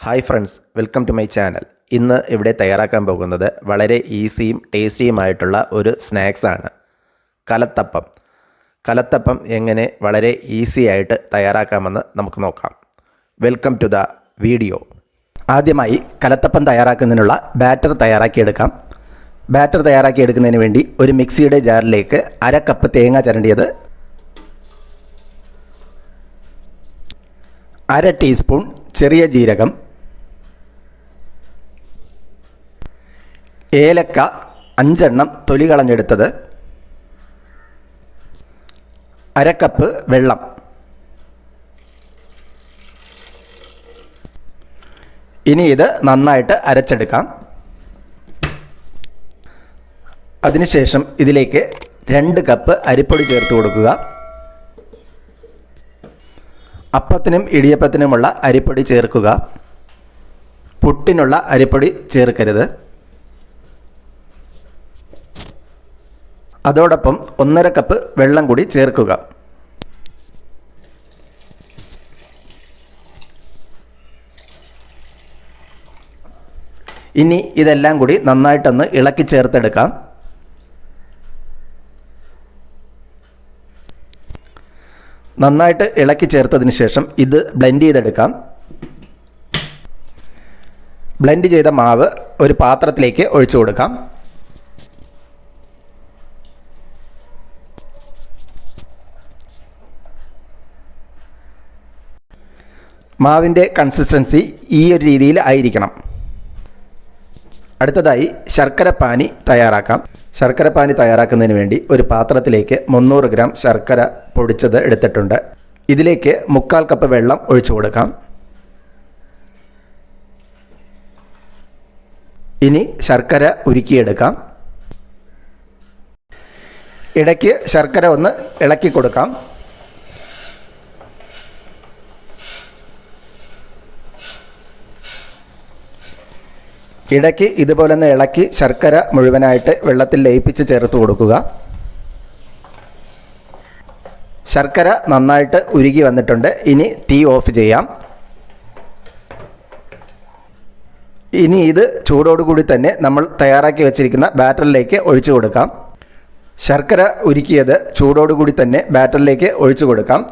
Hi friends, welcome to my channel. ഇന്ന് ഇവിടെ തയ്യാറാക്കാൻ പോകുന്നത് വളരെ ഈസിയും ടേസ്റ്റിയുമായിട്ടുള്ള ഒരു സ്നാക്സാണ്, കലത്തപ്പം. കലത്തപ്പം എങ്ങനെ വളരെ ഈസി ആയിട്ട് തയ്യാറാക്കാമെന്ന് നമുക്ക് നോക്കാം. Welcome to the video. ആദ്യമായി കലത്തപ്പം തയ്യാറാക്കുന്നതിനുള്ള ബാറ്റർ തയ്യാറാക്കിയെടുക്കാം. ബാറ്റർ തയ്യാറാക്കിയെടുക്കുന്നതിന് വേണ്ടി ഒരു മിക്സിയുടെ ജാറിലേക്ക് 1/2 കപ്പ് തേങ്ങ ചിരണ്ടിയത്, 1/2 ടീസ്പൂൺ ചെറിയ ജീരകം, ഏലക്ക 5 എണ്ണം തൊലി കളഞ്ഞെടുത്തത്, 1/2 കപ്പ് വെള്ളം. ഇനി ഇത് നന്നായിട്ട് അരച്ചെടുക്കാം. അതിനുശേഷം ഇതിലേക്ക് 2 കപ്പ് അരിപ്പൊടി ചേർത്ത് കൊടുക്കുക. അപ്പത്തിനും ഇടിയപ്പത്തിനുമുള്ള അരിപ്പൊടി ചേർക്കുക. പുട്ടിനുള്ള അരിപ്പൊടി ചേർക്കരുത്. അതോടൊപ്പം 1/2 കപ്പ് വെള്ളം കൂടി ചേർക്കുക. ഇനി ഇതെല്ലാം കൂടി നന്നായിട്ടൊന്ന് ഇളക്കി ചേർത്തെടുക്കാം. നന്നായിട്ട് ഇളക്കി ചേർത്തതിന് ശേഷം ഇത് ബ്ലെൻഡ് ചെയ്തെടുക്കാം. ബ്ലെൻഡ് ചെയ്ത മാവ് ഒരു പാത്രത്തിലേക്ക് ഒഴിച്ചു കൊടുക്കാം. മാവിൻ്റെ കൺസിസ്റ്റൻസി ഈ ഒരു രീതിയിൽ ആയിരിക്കണം. അടുത്തതായി ശർക്കരപ്പാനി തയ്യാറാക്കാം. ശർക്കരപ്പാനി തയ്യാറാക്കുന്നതിന് വേണ്ടി ഒരു പാത്രത്തിലേക്ക് 300 ഗ്രാം ശർക്കര പൊടിച്ചത് എടുത്തിട്ടുണ്ട്. ഇതിലേക്ക് 3/4 കപ്പ് വെള്ളം ഒഴിച്ചു കൊടുക്കാം. ഇനി ശർക്കര ഉരുക്കിയെടുക്കാം. ഇടയ്ക്ക് ശർക്കര ഒന്ന് ഇളക്കി കൊടുക്കാം. ഇടയ്ക്ക് ഇതുപോലെ ഒന്ന് ഇളക്കി ശർക്കര മുഴുവനായിട്ട് വെള്ളത്തിൽ ലയിപ്പിച്ച് ചേർത്ത് കൊടുക്കുക. ശർക്കര നന്നായിട്ട് ഉരുകി വന്നിട്ടുണ്ട്. ഇനി തീ ഓഫ് ചെയ്യാം. ഇനി ഇത് ചൂടോടുകൂടി തന്നെ നമ്മൾ തയ്യാറാക്കി വെച്ചിരിക്കുന്ന ബാറ്ററിലേക്ക് ഒഴിച്ചു കൊടുക്കാം. ശർക്കര ഉരുക്കിയത് ചൂടോടുകൂടി തന്നെ ബാറ്ററിലേക്ക് ഒഴിച്ചു കൊടുക്കാം.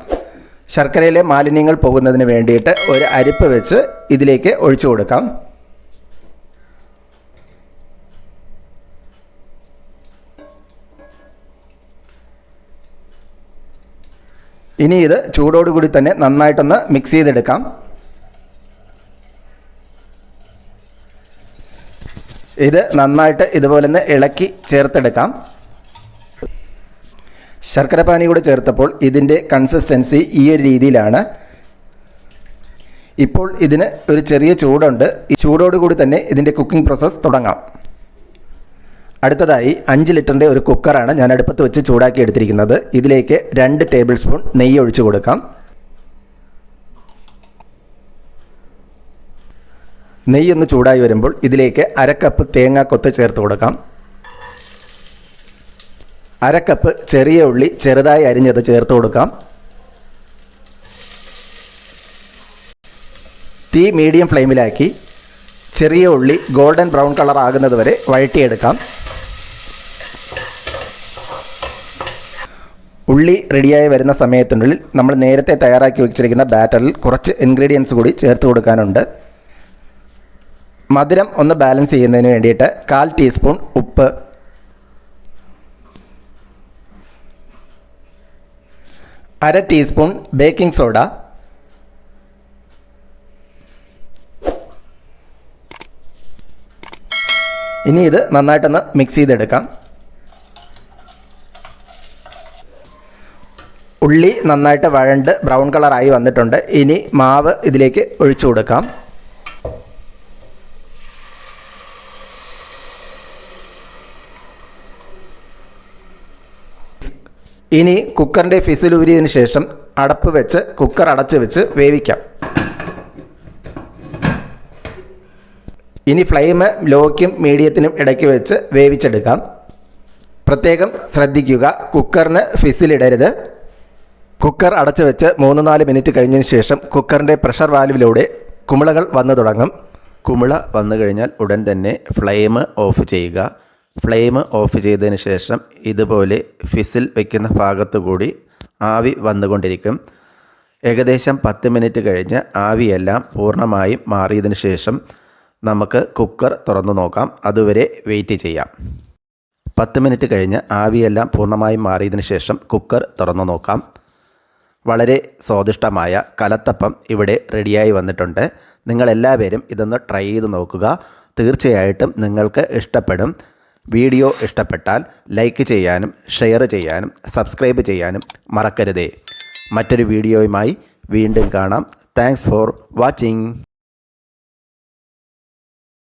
ശർക്കരയിലെ മാലിന്യങ്ങൾ പോകുന്നതിന് വേണ്ടിയിട്ട് ഒരു അരിപ്പ് വെച്ച് ഇതിലേക്ക് ഒഴിച്ചു കൊടുക്കാം. ഇനി ഇത് ചൂടോടുകൂടി തന്നെ നന്നായിട്ടൊന്ന് മിക്സ് ചെയ്തെടുക്കാം. ഇത് നന്നായിട്ട് ഇതുപോലെ ഒന്ന് ഇളക്കി ചേർത്തെടുക്കാം. ശർക്കരപ്പാനി കൂടി ചേർത്തപ്പോൾ ഇതിൻ്റെ കൺസിസ്റ്റൻസി ഈ ഒരു രീതിയിലാണ്. ഇപ്പോൾ ഇതിന് ഒരു ചെറിയ ചൂടുണ്ട്. ഈ ചൂടോടുകൂടി തന്നെ ഇതിൻ്റെ കുക്കിംഗ് പ്രോസസ്സ് തുടങ്ങാം. അടുത്തതായി 5 ലിറ്ററിൻ്റെ ഒരു കുക്കറാണ് ഞാൻ അടുപ്പത്ത് വെച്ച് ചൂടാക്കി എടുത്തിരിക്കുന്നത്. ഇതിലേക്ക് 2 ടേബിൾ സ്പൂൺ നെയ്യ് ഒഴിച്ചു കൊടുക്കാം. നെയ്യ് ഒന്ന് ചൂടായി വരുമ്പോൾ ഇതിലേക്ക് 1/2 കപ്പ് തേങ്ങാക്കൊത്ത് ചേർത്ത് കൊടുക്കാം. 1/2 കപ്പ് ചെറിയ ഉള്ളി ചെറുതായി അരിഞ്ഞത് ചേർത്ത് കൊടുക്കാം. തീ മീഡിയം ഫ്ലെയിമിലാക്കി ചെറിയ ഉള്ളി ഗോൾഡൻ ബ്രൗൺ കളർ ആകുന്നത് വരെ വഴറ്റിയെടുക്കാം. ഉള്ളി റെഡിയായി വരുന്ന സമയത്തിനുള്ളിൽ നമ്മൾ നേരത്തെ തയ്യാറാക്കി വെച്ചിരിക്കുന്ന ബാറ്ററിൽ കുറച്ച് ഇൻഗ്രീഡിയൻസ് കൂടി ചേർത്ത് കൊടുക്കാനുണ്ട്. മധുരം ഒന്ന് ബാലൻസ് ചെയ്യുന്നതിന് വേണ്ടിയിട്ട് 1/4 ടീസ്പൂൺ ഉപ്പ്, 1/2 ടീസ്പൂൺ ബേക്കിംഗ് സോഡ, ഇനി ഇത് നന്നായിട്ടൊന്ന് മിക്സ് ചെയ്തെടുക്കാം. ഉള്ളി നന്നായിട്ട് വഴണ്ട് ബ്രൗൺ കളറായി വന്നിട്ടുണ്ട്. ഇനി മാവ് ഇതിലേക്ക് ഒഴിച്ചു കൊടുക്കാം. ഇനി കുക്കറിൻ്റെ ഫിസിലൂരിയതിന് ശേഷം അടപ്പ് വെച്ച് കുക്കർ അടച്ച് വെച്ച് വേവിക്കാം. ഇനി ഫ്ലെയിം ലോയ്ക്കും മീഡിയത്തിനും ഇടയ്ക്ക് വെച്ച് വേവിച്ചെടുക്കാം. പ്രത്യേകം ശ്രദ്ധിക്കുക, കുക്കറിന് ഫിസിലിടരുത്. കുക്കർ അടച്ചു വെച്ച് 3-4 മിനിറ്റ് കഴിഞ്ഞതിന് ശേഷം കുക്കറിൻ്റെ പ്രഷർ വാൽവിലൂടെ കുമിളകൾ വന്നു തുടങ്ങും. കുമിള വന്നു കഴിഞ്ഞാൽ ഉടൻ തന്നെ ഫ്ലെയിം ഓഫ് ചെയ്യുക. ഫ്ലെയിം ഓഫ് ചെയ്തതിന് ശേഷം ഇതുപോലെ ഫിസിൽ വയ്ക്കുന്ന ഭാഗത്തു കൂടി ആവി വന്നുകൊണ്ടിരിക്കും. ഏകദേശം 10 മിനിറ്റ് കഴിഞ്ഞ് ആവിയെല്ലാം പൂർണ്ണമായും മാറിയതിന് ശേഷം നമുക്ക് കുക്കർ തുറന്നു നോക്കാം. അതുവരെ വെയിറ്റ് ചെയ്യാം. 10 മിനിറ്റ് കഴിഞ്ഞ് ആവിയെല്ലാം പൂർണ്ണമായും മാറിയതിന് ശേഷം കുക്കർ തുറന്നു നോക്കാം. വളരെ സ്വാദിഷ്ടമായ കലത്തപ്പം ഇവിടെ റെഡിയായി വന്നിട്ടുണ്ട്. നിങ്ങളെല്ലാവരും ഇതൊന്ന് ട്രൈ ചെയ്ത് നോക്കുക. തീർച്ചയായിട്ടും നിങ്ങൾക്ക് ഇഷ്ടപ്പെടും. വീഡിയോ ഇഷ്ടപ്പെട്ടാൽ ലൈക്ക് ചെയ്യാനും ഷെയർ ചെയ്യാനും സബ്സ്ക്രൈബ് ചെയ്യാനും മറക്കരുതേ. മറ്റൊരു വീഡിയോയുമായി വീണ്ടും കാണാം. Thanks for watching.